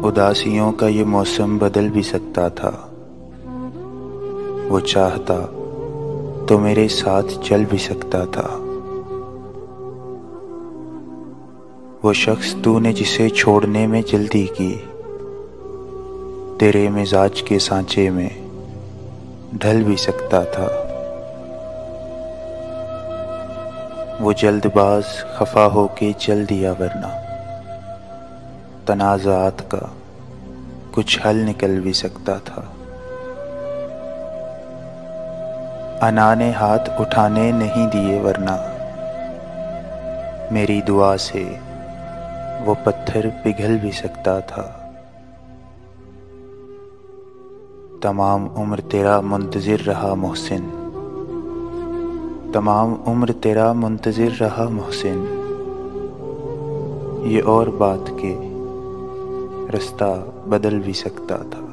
उदासियों का ये मौसम बदल भी सकता था। वो चाहता तो मेरे साथ चल भी सकता था। वो शख्स तूने जिसे छोड़ने में जल्दी की, तेरे मिजाज के सांचे में ढल भी सकता था। वो जल्दबाज खफा होके चल दिया, वरना तनाज़ात का कुछ हल निकल भी सकता था। अना ने हाथ उठाने नहीं दिए, वरना मेरी दुआ से वो पत्थर पिघल भी सकता था। तमाम उम्र तेरा मुंतज़िर रहा मोहसिन, तमाम उम्र तेरा मुंतज़िर रहा मोहसिन। ये और बात के रास्ता बदल भी सकता था।